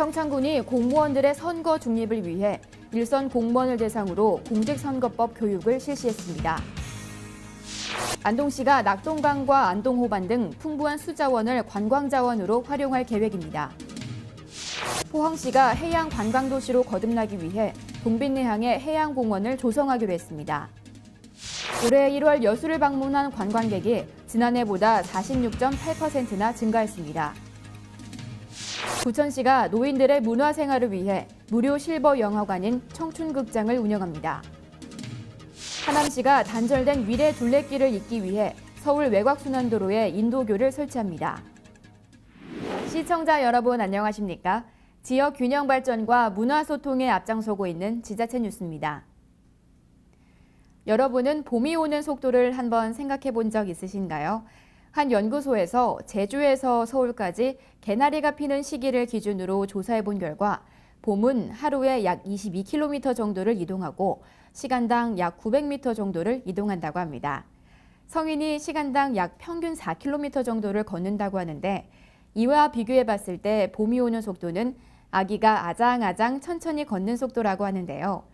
평창군이 공무원들의 선거 중립을 위해 일선 공무원을 대상으로 공직선거법 교육을 실시했습니다. 안동시가 낙동강과 안동호반 등 풍부한 수자원을 관광자원으로 활용할 계획입니다. 포항시가 해양 관광도시로 거듭나기 위해 동빛내항에 해양공원을 조성하기로 했습니다. 올해 1월 여수를 방문한 관광객이 지난해보다 46.8%나 증가했습니다. 부천시가 노인들의 문화생활을 위해 무료 실버 영화관인 청춘극장을 운영합니다. 하남시가 단절된 위례 둘레길을 잇기 위해 서울 외곽순환도로에 인도교를 설치합니다. 시청자 여러분 안녕하십니까? 지역 균형 발전과 문화 소통에 앞장서고 있는 지자체 뉴스입니다. 여러분은 봄이 오는 속도를 한번 생각해 본 적 있으신가요? 한 연구소에서 제주에서 서울까지 개나리가 피는 시기를 기준으로 조사해 본 결과 봄은 하루에 약 22km 정도를 이동하고 시간당 약 900m 정도를 이동한다고 합니다. 성인이 시간당 약 평균 4km 정도를 걷는다고 하는데 이와 비교해 봤을 때 봄이 오는 속도는 아기가 아장아장 천천히 걷는 속도라고 하는데요.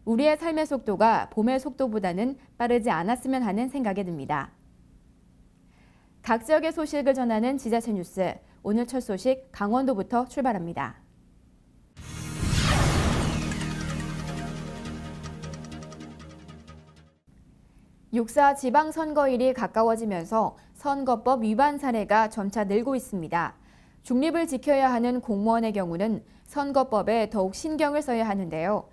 우리의 삶의 속도가 봄의 속도보다는 빠르지 않았으면 하는 생각이 듭니다. 각 지역의 소식을 전하는 지자체 뉴스, 오늘 첫 소식 강원도부터 출발합니다. (6.4) 지방선거일이 가까워지면서 선거법 위반 사례가 점차 늘고 있습니다. 중립을 지켜야 하는 공무원의 경우는 선거법에 더욱 신경을 써야 하는데요.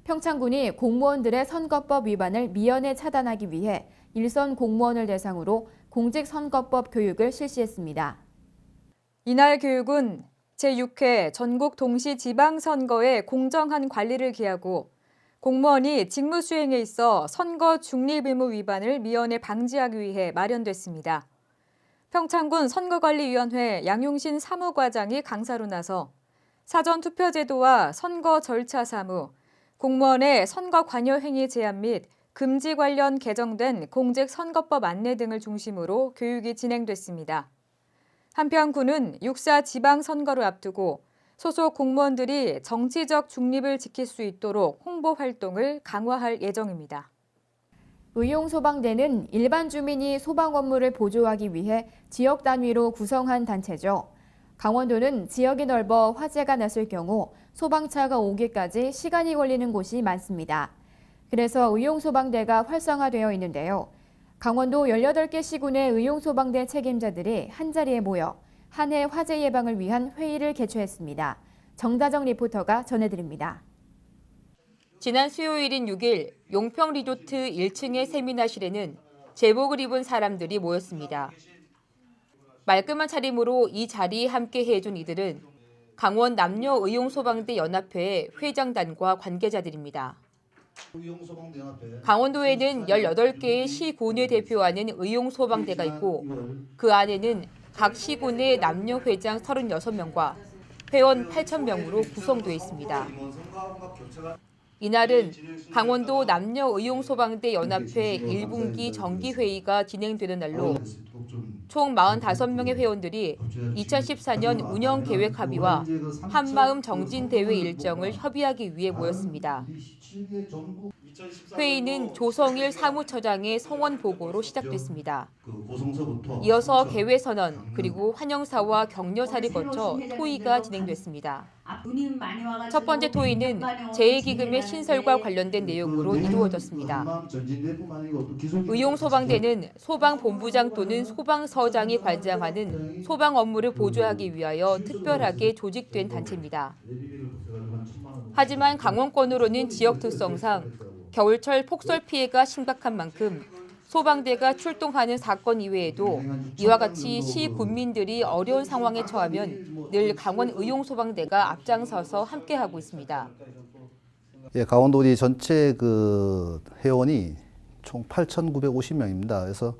평창군이 공무원들의 선거법 위반을 미연에 차단하기 위해 일선 공무원을 대상으로 공직선거법 교육을 실시했습니다. 이날 교육은 제6회 전국 동시 지방선거의 공정한 관리를 기하고 공무원이 직무 수행에 있어 선거 중립 의무 위반을 미연에 방지하기 위해 마련됐습니다. 평창군 선거관리위원회 양용신 사무과장이 강사로 나서 사전 투표 제도와 선거 절차 사무, 공무원의 선거 관여 행위 제한 및 금지 관련 개정된 공직선거법 안내 등을 중심으로 교육이 진행됐습니다. 한편 군은 6.4 지방선거를 앞두고 소속 공무원들이 정치적 중립을 지킬 수 있도록 홍보 활동을 강화할 예정입니다. 의용소방대는 일반 주민이 소방 업무를 보조하기 위해 지역 단위로 구성한 단체죠. 강원도는 지역이 넓어 화재가 났을 경우 소방차가 오기까지 시간이 걸리는 곳이 많습니다. 그래서 의용소방대가 활성화되어 있는데요. 강원도 18개 시군의 의용소방대 책임자들이 한자리에 모여 한 해 화재 예방을 위한 회의를 개최했습니다. 정다정 리포터가 전해드립니다. 지난 수요일인 6일 용평 리조트 1층의 세미나실에는 제복을 입은 사람들이 모였습니다. 말끔한 차림으로 이 자리에 함께 해준 이들은 강원 남녀의용소방대 연합회의 회장단과 관계자들입니다. 강원도에는 18개의 시군을 대표하는 의용소방대가 있고 그 안에는 각 시군의 남녀회장 36명과 회원 8,000명으로 구성되어 있습니다. 이날은 강원도 남녀의용소방대 연합회 1분기 정기회의가 진행되는 날로 총 45명의 회원들이 2014년 운영계획 합의와 한마음 정진대회 일정을 협의하기 위해 모였습니다. 회의는 조성일 사무처장의 성원 보고로 시작됐습니다. 이어서 개회선언 그리고 환영사와 격려사를 거쳐 토의가 진행됐습니다. 첫 번째 토의는 재해기금의 신설과 관련된 내용으로 이루어졌습니다. 의용소방대는 소방본부장 또는 소방서장이 관장하는 소방 업무를 보조하기 위하여 특별하게 조직된 단체입니다. 하지만 강원권으로는 지역 특성상 겨울철 폭설 피해가 심각한 만큼 소방대가 출동하는 사건 이외에도 이와 같이 시군민들이 어려운 상황에 처하면 늘 강원 의용소방대가 앞장서서 함께하고 있습니다. 예, 강원도리 전체 회원이 총 8,950명입니다. 그래서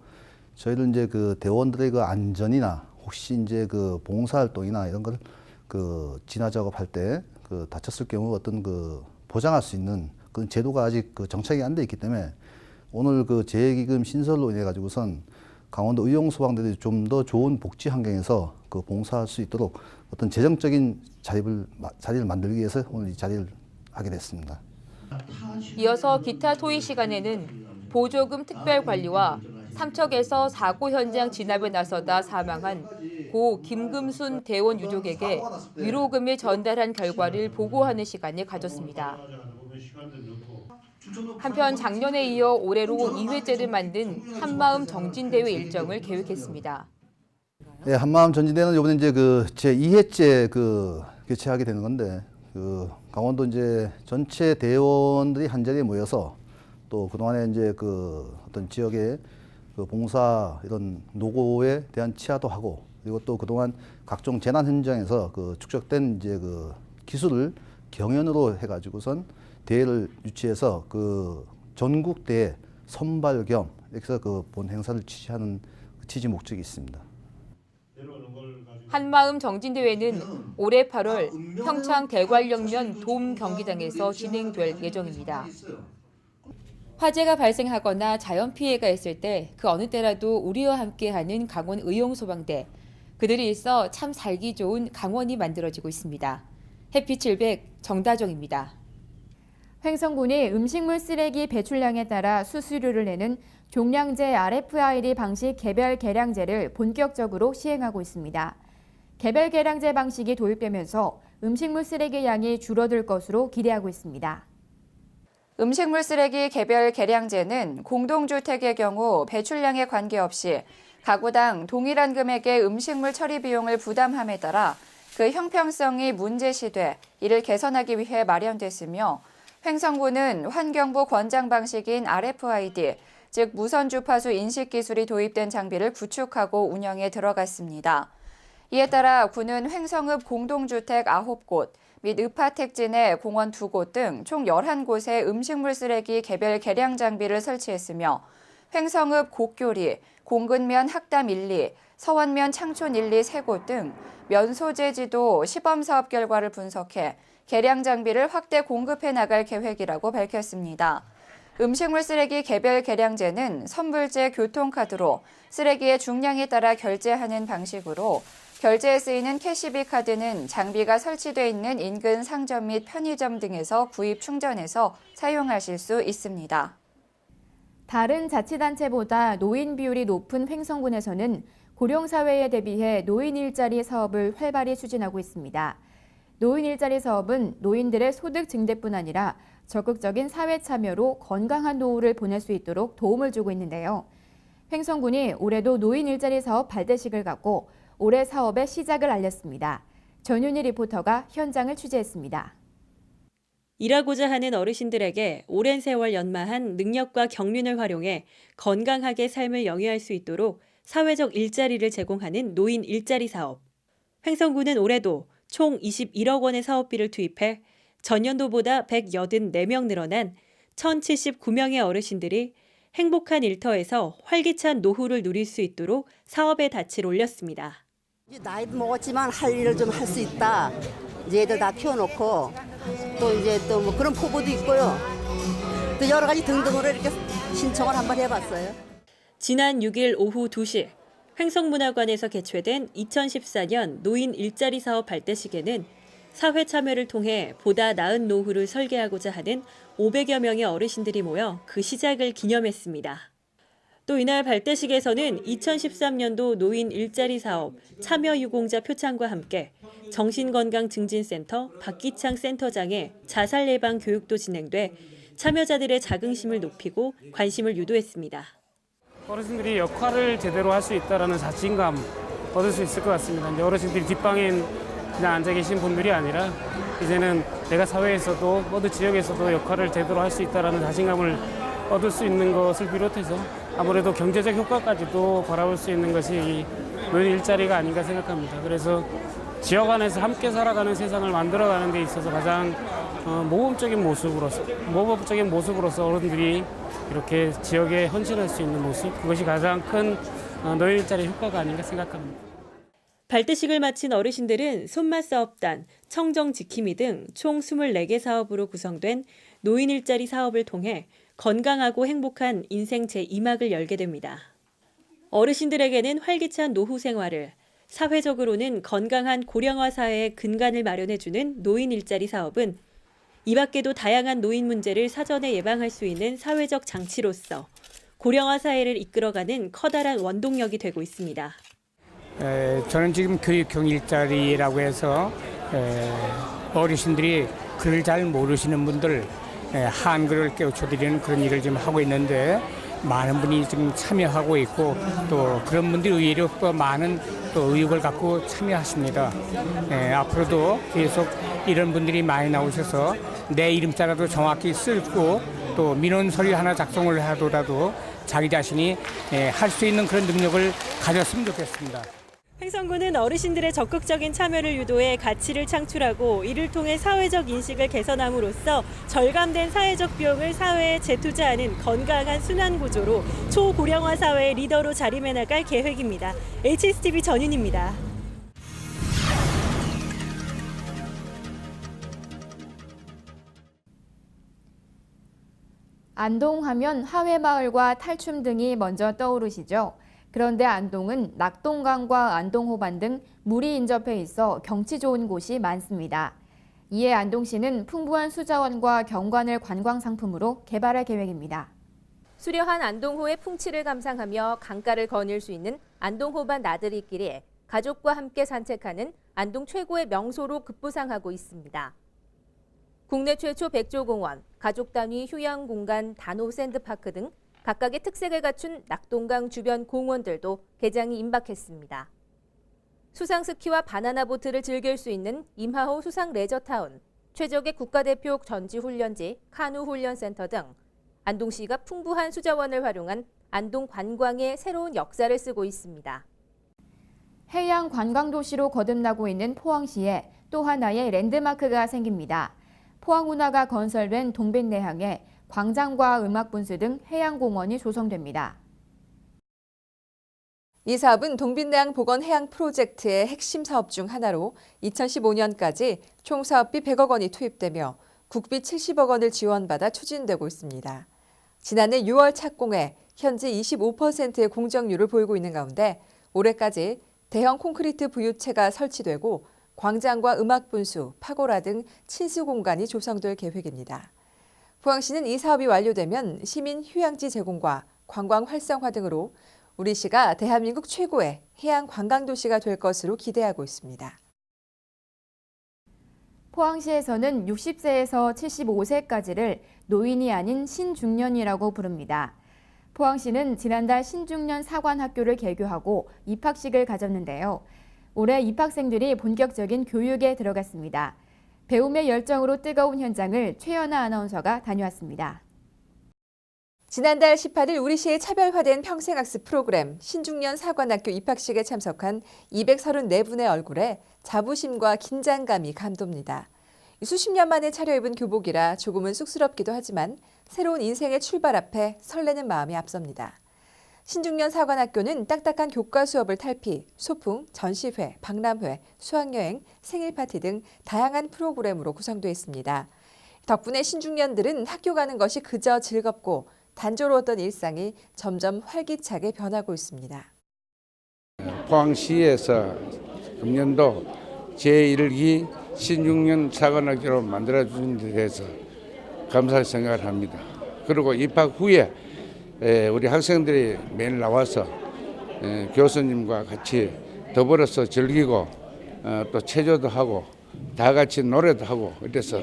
저희들 이제 대원들의 안전이나 혹시 이제 봉사활동이나 이런 걸 진화 작업할 때 다쳤을 경우 어떤 보장할 수 있는 그런 제도가 아직 정착이 안 돼 있기 때문에 오늘 재해기금 신설로 인해 가지고선 강원도 의용 소방대들이 좀 더 좋은 복지 환경에서 그 봉사할 수 있도록 어떤 재정적인 자리를 만들기 위해서 오늘 이 자리를 하게 됐습니다. 이어서 기타 토의 시간에는 보조금 특별관리와 삼척에서 사고 현장 진압에 나서다 사망한 고 김금순 대원 유족에게 위로금을 전달한 결과를 보고하는 시간을 가졌습니다. 한편 작년에 이어 올해로 2회째를 만든 한마음 정진대회 일정을 계획했습니다. 예, 한마음 전진대는 이번에 이제 그 제 2회째 개최하게 되는 건데 강원도 이제 전체 대원들이 한 자리에 모여서 또 그동안에 이제 어떤 지역의 봉사 이런 노고에 대한 치하도 하고 그리고 또 그동안 각종 재난 현장에서 축적된 이제 기술을 경연으로 해가지고선 대회를 유치해서 전국 대회 선발 겸 이렇게 해서 본 행사를 취지하는 취지 목적이 있습니다. 한마음 정진대회는 올해 8월 평창 대관령면 돔 경기장에서 진행될 예정입니다. 화재가 발생하거나 자연 피해가 있을 때 그 어느 때라도 우리와 함께하는 강원 의용소방대. 그들이 있어 참 살기 좋은 강원이 만들어지고 있습니다. 해피 700 정다정입니다. 횡성군이 음식물 쓰레기 배출량에 따라 수수료를 내는 종량제 RFID 방식 개별 계량제를 본격적으로 시행하고 있습니다. 개별 계량제 방식이 도입되면서 음식물 쓰레기 양이 줄어들 것으로 기대하고 있습니다. 음식물 쓰레기 개별 계량제는 공동주택의 경우 배출량에 관계없이 가구당 동일한 금액의 음식물 처리 비용을 부담함에 따라 그 형평성이 문제시돼 이를 개선하기 위해 마련됐으며 횡성군은 환경부 권장 방식인 RFID, 즉 무선 주파수 인식 기술이 도입된 장비를 구축하고 운영에 들어갔습니다. 이에 따라 군은 횡성읍 공동주택 9곳 및 읍하택지 내 공원 2곳 등 총 11곳에 음식물 쓰레기 개별 계량 장비를 설치했으며 횡성읍 곡교리, 공근면 학담 1, 2, 서원면 창촌 1, 2, 3곳 등 면 소재지도 시범사업 결과를 분석해 계량 장비를 확대 공급해 나갈 계획이라고 밝혔습니다. 음식물 쓰레기 개별 계량제는 선불제 교통카드로 쓰레기의 중량에 따라 결제하는 방식으로 결제에 쓰이는 캐시비 카드는 장비가 설치돼 있는 인근 상점 및 편의점 등에서 구입 충전해서 사용하실 수 있습니다. 다른 자치단체보다 노인 비율이 높은 횡성군에서는 고령사회에 대비해 노인 일자리 사업을 활발히 추진하고 있습니다. 노인 일자리 사업은 노인들의 소득 증대뿐 아니라 적극적인 사회 참여로 건강한 노후를 보낼 수 있도록 도움을 주고 있는데요. 횡성군이 올해도 노인 일자리 사업 발대식을 갖고 올해 사업의 시작을 알렸습니다. 전윤희 리포터가 현장을 취재했습니다. 일하고자 하는 어르신들에게 오랜 세월 연마한 능력과 경륜을 활용해 건강하게 삶을 영위할 수 있도록 사회적 일자리를 제공하는 노인 일자리 사업. 횡성군은 올해도 총 21억 원의 사업비를 투입해 전년도보다 184명 늘어난 1,079명의 어르신들이 행복한 일터에서 활기찬 노후를 누릴 수 있도록 사업의 닻을 올렸습니다. 나이도 먹었지만 할 일을 좀 할 수 있다. 이제 애들 다 키워놓고 또 이제 또 뭐 그런 포부도 있고요. 또 여러 가지 등등으로 이렇게 신청을 한번 해봤어요. 지난 6일 오후 2시 횡성문화관에서 개최된 2014년 노인 일자리 사업 발대식에는 사회 참여를 통해 보다 나은 노후를 설계하고자 하는 500여 명의 어르신들이 모여 그 시작을 기념했습니다. 또 이날 발대식에서는 2013년도 노인 일자리 사업 참여 유공자 표창과 함께 정신건강증진센터 박기창 센터장의 자살 예방 교육도 진행돼 참여자들의 자긍심을 높이고 관심을 유도했습니다. 어르신들이 역할을 제대로 할 수 있다는 자신감 얻을 수 있을 것 같습니다. 이제 어르신들이 뒷방엔 그냥 앉아 계신 분들이 아니라 이제는 내가 사회에서도 어느 지역에서도 역할을 제대로 할 수 있다는 자신감을 얻을 수 있는 것을 비롯해서 아무래도 경제적 효과까지도 바라볼 수 있는 것이 이 노인 일자리가 아닌가 생각합니다. 그래서 지역 안에서 함께 살아가는 세상을 만들어가는 데 있어서 가장 모범적인 모습으로서 어른들이 이렇게 지역에 헌신할 수 있는 모습, 그것이 가장 큰 노인 일자리 효과가 아닌가 생각합니다. 발대식을 마친 어르신들은 손맛 사업단, 청정 지킴이 등 총 24개 사업으로 구성된 노인 일자리 사업을 통해 건강하고 행복한 인생 제2막을 열게 됩니다. 어르신들에게는 활기찬 노후 생활을, 사회적으로는 건강한 고령화 사회의 근간을 마련해주는 노인 일자리 사업은 이 밖에도 다양한 노인 문제를 사전에 예방할 수 있는 사회적 장치로서 고령화 사회를 이끌어가는 커다란 원동력이 되고 있습니다. 저는 지금 교육형 일자리라고 해서 어르신들이 글을 잘 모르시는 분들 한글을 깨우쳐드리는 그런 일을 지금 하고 있는데 많은 분이 지금 참여하고 있고 또 그런 분들이 의외로 또 많은 또 의욕을 갖고 참여하십니다. 앞으로도 계속 이런 분들이 많이 나오셔서 내 이름자라도 정확히 쓰고 또 민원 서류 하나 작성을 하더라도 자기 자신이 할 수 있는 그런 능력을 가졌으면 좋겠습니다. 횡성군은 어르신들의 적극적인 참여를 유도해 가치를 창출하고 이를 통해 사회적 인식을 개선함으로써 절감된 사회적 비용을 사회에 재투자하는 건강한 순환 구조로 초고령화 사회의 리더로 자리매 나갈 계획입니다. HSTV 전윤입니다. 안동하면 하회마을과 탈춤 등이 먼저 떠오르시죠. 그런데 안동은 낙동강과 안동호반 등 물이 인접해 있어 경치 좋은 곳이 많습니다. 이에 안동시는 풍부한 수자원과 경관을 관광 상품으로 개발할 계획입니다. 수려한 안동호의 풍치를 감상하며 강가를 거닐 수 있는 안동호반 나들이길이 가족과 함께 산책하는 안동 최고의 명소로 급부상하고 있습니다. 국내 최초 백조공원, 가족 단위 휴양 공간 단호 샌드파크 등 각각의 특색을 갖춘 낙동강 주변 공원들도 개장이 임박했습니다. 수상 스키와 바나나 보트를 즐길 수 있는 임하호 수상 레저타운, 최적의 국가대표 전지훈련지 카누 훈련센터 등 안동시가 풍부한 수자원을 활용한 안동 관광의 새로운 역사를 쓰고 있습니다. 해양 관광 도시로 거듭나고 있는 포항시에 또 하나의 랜드마크가 생깁니다. 포항운하가 건설된 동백내항에 광장과 음악분수 등 해양공원이 조성됩니다. 이 사업은 동빈내항 복원 해양 프로젝트의 핵심 사업 중 하나로 2015년까지 총 사업비 100억 원이 투입되며 국비 70억 원을 지원받아 추진되고 있습니다. 지난해 6월 착공해 현재 25%의 공정률을 보이고 있는 가운데 올해까지 대형 콘크리트 부유체가 설치되고 광장과 음악분수, 파고라 등 친수 공간이 조성될 계획입니다. 포항시는 이 사업이 완료되면 시민 휴양지 제공과 관광 활성화 등으로 우리 시가 대한민국 최고의 해양 관광도시가 될 것으로 기대하고 있습니다. 포항시에서는 60세에서 75세까지를 노인이 아닌 신중년이라고 부릅니다. 포항시는 지난달 신중년 사관학교를 개교하고 입학식을 가졌는데요. 올해 입학생들이 본격적인 교육에 들어갔습니다. 배움의 열정으로 뜨거운 현장을 최연아 아나운서가 다녀왔습니다. 지난달 18일 우리시의 차별화된 평생학습 프로그램 신중년 사관학교 입학식에 참석한 234분의 얼굴에 자부심과 긴장감이 감돕니다. 수십 년 만에 차려입은 교복이라 조금은 쑥스럽기도 하지만 새로운 인생의 출발 앞에 설레는 마음이 앞섭니다. 신중년 사관학교는 딱딱한 교과 수업을 탈피, 소풍, 전시회, 박람회, 수학여행, 생일 파티 등 다양한 프로그램으로 구성되어 있습니다. 덕분에 신중년들은 학교 가는 것이 그저 즐겁고 단조로웠던 일상이 점점 활기차게 변하고 있습니다. 포항시에서 금년도 제1기 신중년 사관학교로 만들어준 데 대해서 감사할 생각을 합니다. 그리고 입학 후에 우리 학생들이 매일 나와서 교수님과 같이 더불어서 즐기고 또 체조도 하고 다 같이 노래도 하고 이래서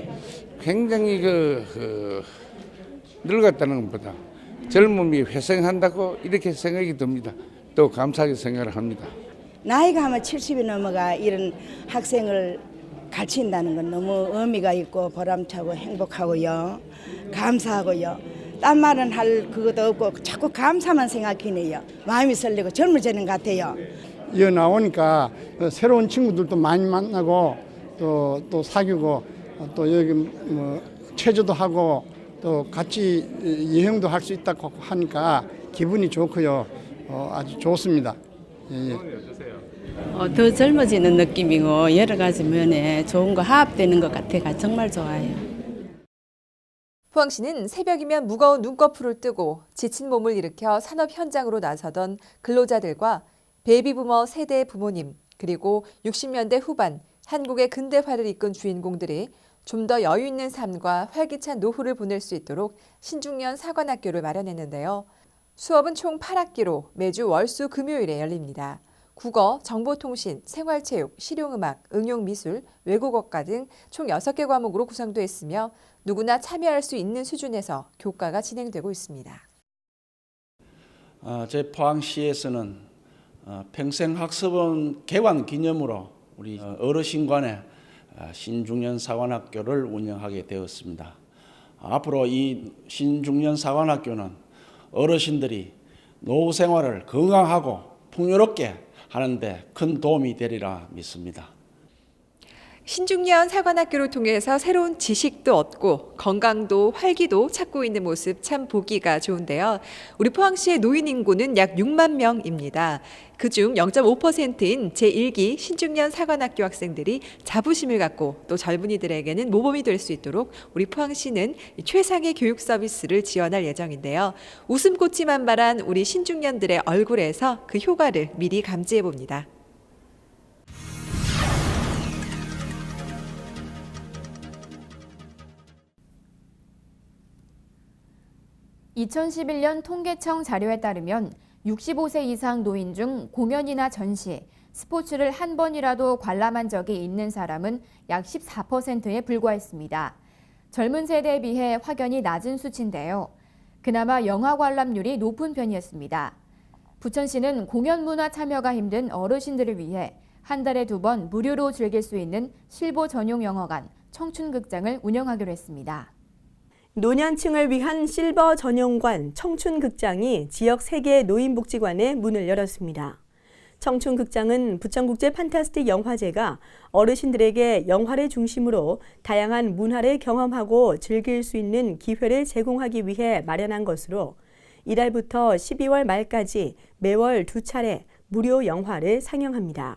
굉장히 늙었다는 것보다 젊음이 회생한다고 이렇게 생각이 듭니다. 또 감사하게 생각을 합니다. 나이가 하면 70이 넘어가 이런 학생을 가르친다는 건 너무 의미가 있고 보람차고 행복하고요. 감사하고요. 딴 말은 할 그것도 없고 자꾸 감사만 생각해내요. 마음이 설레고 젊어지는 것 같아요. 이어 나오니까 새로운 친구들도 많이 만나고 또 사귀고 또 여기 뭐 체조도 하고 또 같이 여행도 할 수 있다고 하니까 기분이 좋고요. 아주 좋습니다. 예. 더 젊어지는 느낌이고 여러 가지 면에 좋은 거 화합되는 것 같아가 정말 좋아요. 포항시는 새벽이면 무거운 눈꺼풀을 뜨고 지친 몸을 일으켜 산업 현장으로 나서던 근로자들과 베이비부머 세대의 부모님, 그리고 60년대 후반 한국의 근대화를 이끈 주인공들이 좀 더 여유 있는 삶과 활기찬 노후를 보낼 수 있도록 신중년 사관학교를 마련했는데요. 수업은 총 8학기로 매주 월수 금요일에 열립니다. 국어, 정보통신, 생활체육, 실용음악, 응용미술, 외국어과 등 총 6개 과목으로 구성되어 있으며 누구나 참여할 수 있는 수준에서 교과가 진행되고 있습니다. 저희 포항시에서는 평생학습원 개관 기념으로 우리 어르신관의 신중년 사관학교를 운영하게 되었습니다. 앞으로 이 신중년 사관학교는 어르신들이 노후 생활을 건강하고 풍요롭게 하는데 큰 도움이 되리라 믿습니다. 신중년 사관학교를 통해서 새로운 지식도 얻고 건강도 활기도 찾고 있는 모습 참 보기가 좋은데요. 우리 포항시의 노인 인구는 약 6만 명입니다. 그중 0.5%인 제1기 신중년 사관학교 학생들이 자부심을 갖고 또 젊은이들에게는 모범이 될 수 있도록 우리 포항시는 최상의 교육 서비스를 지원할 예정인데요. 웃음꽃이 만발한 우리 신중년들의 얼굴에서 그 효과를 미리 감지해 봅니다. 2011년 통계청 자료에 따르면 65세 이상 노인 중 공연이나 전시, 스포츠를 한 번이라도 관람한 적이 있는 사람은 약 14%에 불과했습니다. 젊은 세대에 비해 확연히 낮은 수치인데요. 그나마 영화 관람률이 높은 편이었습니다. 부천시는 공연 문화 참여가 힘든 어르신들을 위해 한 달에 2번 무료로 즐길 수 있는 실버 전용 영화관, 청춘극장을 운영하기로 했습니다. 노년층을 위한 실버 전용관 청춘극장이 지역 3개 노인복지관에 문을 열었습니다. 청춘극장은 부천국제 판타스틱 영화제가 어르신들에게 영화를 중심으로 다양한 문화를 경험하고 즐길 수 있는 기회를 제공하기 위해 마련한 것으로 이달부터 12월 말까지 매월 2차례 무료 영화를 상영합니다.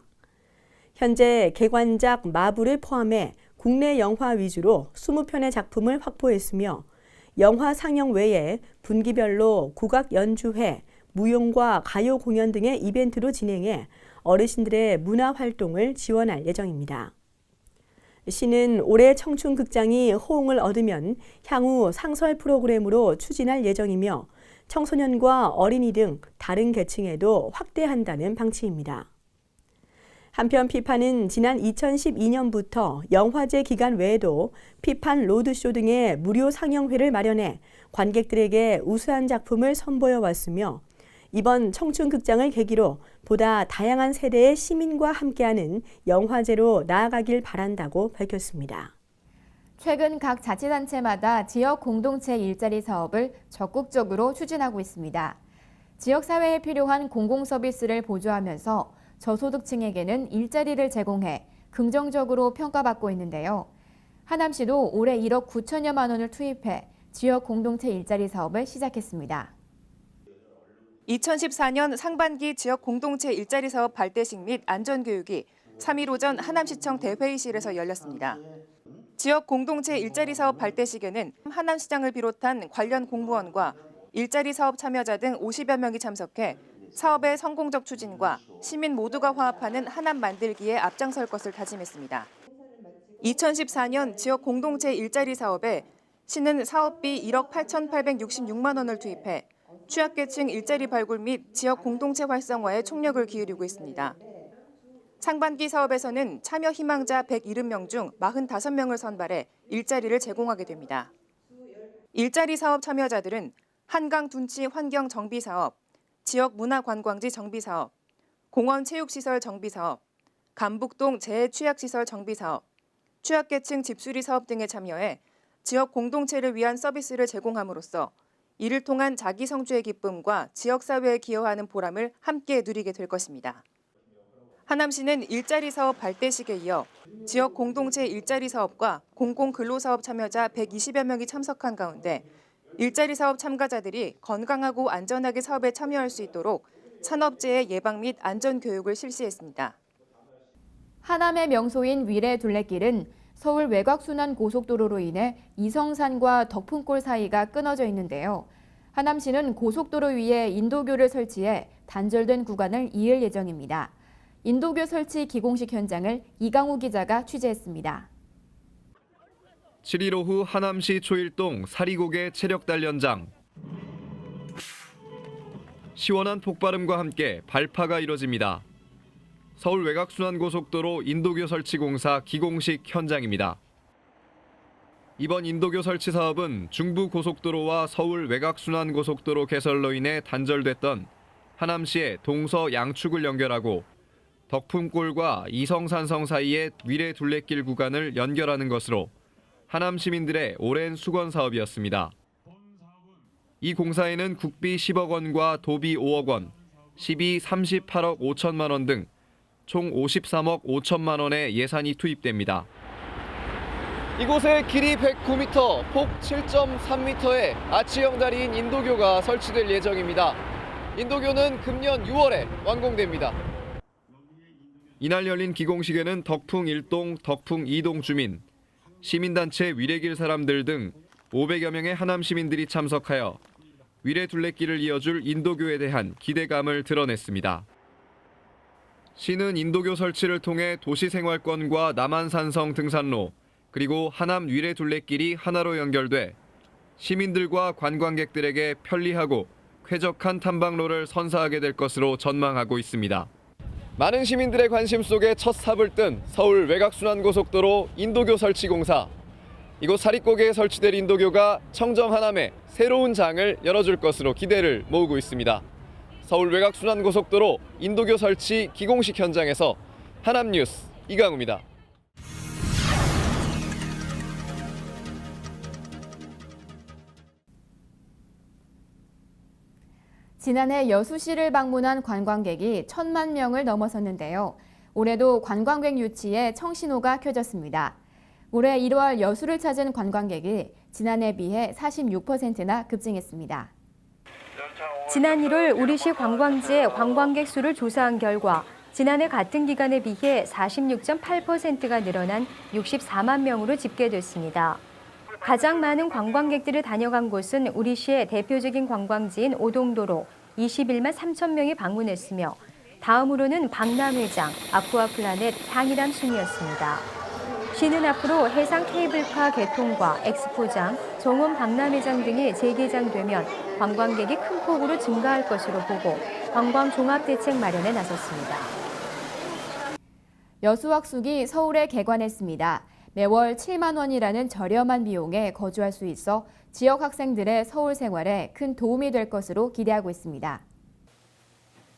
현재 개관작 마블을 포함해 국내 영화 위주로 20편의 작품을 확보했으며 영화 상영 외에 분기별로 국악 연주회, 무용과 가요 공연 등의 이벤트로 진행해 어르신들의 문화 활동을 지원할 예정입니다. 시는 올해 청춘극장이 호응을 얻으면 향후 상설 프로그램으로 추진할 예정이며 청소년과 어린이 등 다른 계층에도 확대한다는 방침입니다. 한편 피파는 지난 2012년부터 영화제 기간 외에도 피판 로드쇼 등의 무료 상영회를 마련해 관객들에게 우수한 작품을 선보여 왔으며 이번 청춘극장을 계기로 보다 다양한 세대의 시민과 함께하는 영화제로 나아가길 바란다고 밝혔습니다. 최근 각 자치단체마다 지역 공동체 일자리 사업을 적극적으로 추진하고 있습니다. 지역사회에 필요한 공공서비스를 보조하면서 저소득층에게는 일자리를 제공해 긍정적으로 평가받고 있는데요. 하남시도 올해 1억 9천여만 원을 투입해 지역 공동체 일자리 사업을 시작했습니다. 2014년 상반기 지역 공동체 일자리 사업 발대식 및 안전교육이 3일 오전 하남시청 대회의실에서 열렸습니다. 지역 공동체 일자리 사업 발대식에는 하남시장을 비롯한 관련 공무원과 일자리 사업 참여자 등 50여 명이 참석해 사업의 성공적 추진과 시민 모두가 화합하는 하남 만들기에 앞장설 것을 다짐했습니다. 2014년 지역 공동체 일자리 사업에 시는 사업비 1억 8,866만 원을 투입해 취약계층 일자리 발굴 및 지역 공동체 활성화에 총력을 기울이고 있습니다. 상반기 사업에서는 참여 희망자 170명 중 45명을 선발해 일자리를 제공하게 됩니다. 일자리 사업 참여자들은 한강 둔치 환경 정비 사업, 지역 문화관광지 정비사업, 공원 체육시설 정비사업, 감북동 재취약시설 정비사업, 취약계층 집수리 사업 등에 참여해 지역 공동체를 위한 서비스를 제공함으로써 이를 통한 자기 성취의 기쁨과 지역사회에 기여하는 보람을 함께 누리게 될 것입니다. 하남시는 일자리 사업 발대식에 이어 지역 공동체 일자리 사업과 공공근로사업 참여자 120여 명이 참석한 가운데 일자리 사업 참가자들이 건강하고 안전하게 사업에 참여할 수 있도록 산업재해 예방 및 안전 교육을 실시했습니다. 하남의 명소인 위례 둘레길은 서울 외곽순환고속도로로 인해 이성산과 덕풍골 사이가 끊어져 있는데요. 하남시는 고속도로 위에 인도교를 설치해 단절된 구간을 이을 예정입니다. 인도교 설치 기공식 현장을 이강우 기자가 취재했습니다. 7일 오후 하남시 초일동 사리고개 체력단련장. 시원한 폭발음과 함께 발파가 이뤄집니다. 서울 외곽순환고속도로 인도교 설치 공사 기공식 현장입니다. 이번 인도교 설치 사업은 중부고속도로와 서울 외곽순환고속도로 개설로 인해 단절됐던 하남시의 동서 양축을 연결하고 덕풍골과 이성산성 사이의 위례 둘레길 구간을 연결하는 것으로 하남 시민들의 오랜 수건 사업이었습니다. 이 공사에는 국비 10억 원과 도비 5억 원, 시비 38억 5천만 원 등 총 53억 5천만 원의 예산이 투입됩니다. 이곳에 길이 109m, 폭 7.3m의 아치형 다리인 인도교가 설치될 예정입니다. 인도교는 금년 6월에 완공됩니다. 이날 열린 기공식에는 덕풍 1동, 덕풍 2동 주민, 시민단체 위례길 사람들 등 500여 명의 하남 시민들이 참석하여 위례 둘레길을 이어줄 인도교에 대한 기대감을 드러냈습니다. 시는 인도교 설치를 통해 도시생활권과 남한산성 등산로, 그리고 하남 위례 둘레길이 하나로 연결돼 시민들과 관광객들에게 편리하고 쾌적한 탐방로를 선사하게 될 것으로 전망하고 있습니다. 많은 시민들의 관심 속에 첫 삽을 뜬 서울 외곽순환고속도로 인도교 설치 공사. 이곳 사리고개에 설치될 인도교가 청정 하남에 새로운 장을 열어줄 것으로 기대를 모으고 있습니다. 서울 외곽순환고속도로 인도교 설치 기공식 현장에서 하남뉴스 이강우입니다. 지난해 여수시를 방문한 관광객이 1,000만 명을 넘어섰는데요. 올해도 관광객 유치에 청신호가 켜졌습니다. 올해 1월 여수를 찾은 관광객이 지난해에 비해 46%나 급증했습니다. 지난 1월 우리시 관광지의 관광객 수를 조사한 결과 지난해 같은 기간에 비해 46.8%가 늘어난 64만 명으로 집계됐습니다. 가장 많은 관광객들을 다녀간 곳은 우리시의 대표적인 관광지인 오동도로 21만 3천 명이 방문했으며 다음으로는 박람회장, 아쿠아플라넷, 향일암 순이었습니다. 시는 앞으로 해상 케이블카 개통과 엑스포장, 정원 박람회장 등이 재개장되면 관광객이 큰 폭으로 증가할 것으로 보고 관광종합대책 마련에 나섰습니다. 여수학숙이 서울에 개관했습니다. 매월 7만 원이라는 저렴한 비용에 거주할 수 있어 지역 학생들의 서울 생활에 큰 도움이 될 것으로 기대하고 있습니다.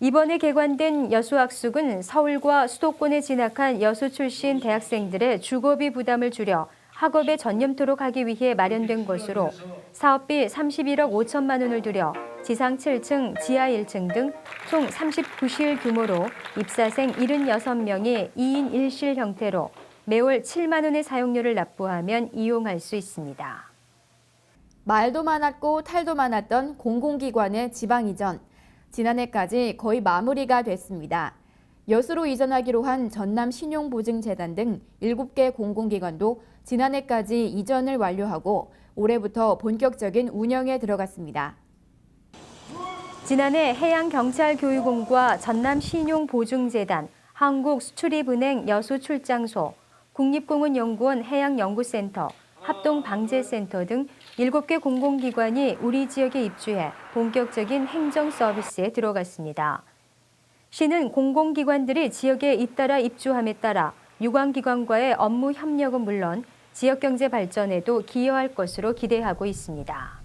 이번에 개관된 여수학숙은 서울과 수도권에 진학한 여수 출신 대학생들의 주거비 부담을 줄여 학업에 전념토록 하기 위해 마련된 것으로 사업비 31억 5천만 원을 들여 지상 7층, 지하 1층 등 총 39실 규모로 입사생 76명이 2인 1실 형태로 매월 7만 원의 사용료를 납부하면 이용할 수 있습니다. 말도 많았고 탈도 많았던 공공기관의 지방 이전. 지난해까지 거의 마무리가 됐습니다. 여수로 이전하기로 한 전남신용보증재단 등 7개 공공기관도 지난해까지 이전을 완료하고 올해부터 본격적인 운영에 들어갔습니다. 지난해 해양경찰교육원과 전남신용보증재단, 한국수출입은행 여수출장소, 국립공원연구원 해양연구센터, 합동방재센터 등 7개 공공기관이 우리 지역에 입주해 본격적인 행정 서비스에 들어갔습니다. 시는 공공기관들이 지역에 잇따라 입주함에 따라 유관기관과의 업무 협력은 물론 지역 경제 발전에도 기여할 것으로 기대하고 있습니다.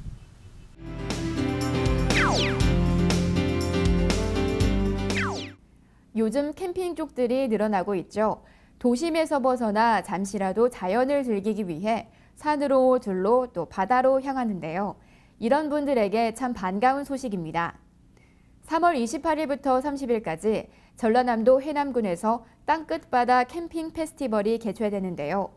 요즘 캠핑족들이 늘어나고 있죠. 도심에서 벗어나 잠시라도 자연을 즐기기 위해 산으로, 들로, 또 바다로 향하는데요. 이런 분들에게 참 반가운 소식입니다. 3월 28일부터 30일까지 전라남도 해남군에서 땅끝바다 캠핑 페스티벌이 개최되는데요.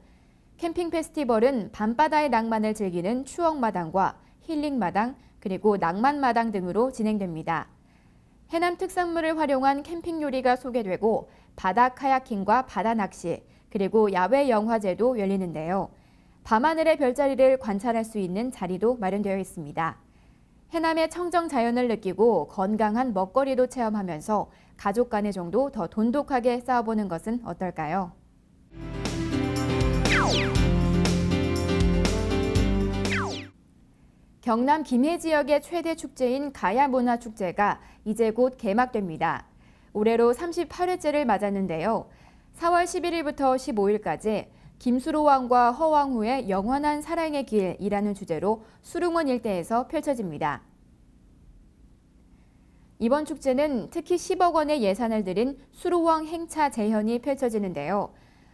캠핑 페스티벌은 밤바다의 낭만을 즐기는 추억마당과 힐링마당, 그리고 낭만마당 등으로 진행됩니다. 해남 특산물을 활용한 캠핑 요리가 소개되고 바다 카야킹과 바다 낚시, 그리고 야외 영화제도 열리는데요. 밤하늘의 별자리를 관찰할 수 있는 자리도 마련되어 있습니다. 해남의 청정 자연을 느끼고 건강한 먹거리도 체험하면서 가족 간의 정도 더 돈독하게 싸워보는 것은 어떨까요? 경남 김해 지역의 최대 축제인 가야문화축제가 이제 곧 개막됩니다. 올해로 38회째를 맞았는데요. 4월 11일부터 15일까지 김수로왕과 허왕후의 영원한 사랑의 길이라는 주제로 수릉원 일대에서 펼쳐집니다. 이번 축제는 특히 10억 원의 예산을 들인 수로왕 행차 재현이 펼쳐지는데요.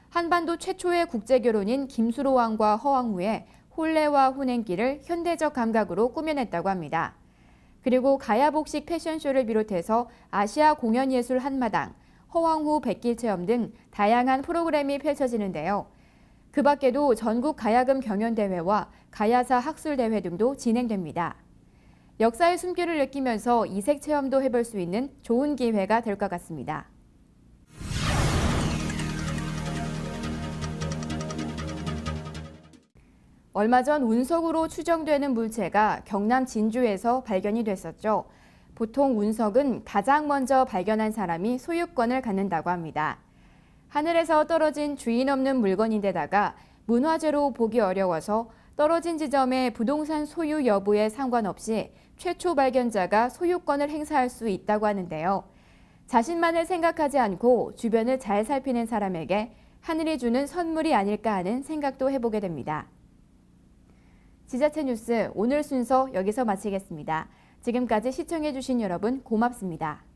한반도 최초의 국제결혼인 김수로왕과 허왕후의 혼례와 혼행길을 현대적 감각으로 꾸며냈다고 합니다. 그리고 가야복식 패션쇼를 비롯해서 아시아 공연예술 한마당, 허왕후 백길 체험 등 다양한 프로그램이 펼쳐지는데요. 그 밖에도 전국 가야금 경연대회와 가야사 학술대회 등도 진행됩니다. 역사의 숨결을 느끼면서 이색 체험도 해볼 수 있는 좋은 기회가 될 것 같습니다. 얼마 전 운석으로 추정되는 물체가 경남 진주에서 발견이 됐었죠. 보통 운석은 가장 먼저 발견한 사람이 소유권을 갖는다고 합니다. 하늘에서 떨어진 주인 없는 물건인데다가 문화재로 보기 어려워서 떨어진 지점의 부동산 소유 여부에 상관없이 최초 발견자가 소유권을 행사할 수 있다고 하는데요. 자신만을 생각하지 않고 주변을 잘 살피는 사람에게 하늘이 주는 선물이 아닐까 하는 생각도 해보게 됩니다. 지자체 뉴스 오늘 순서 여기서 마치겠습니다. 지금까지 시청해주신 여러분 고맙습니다.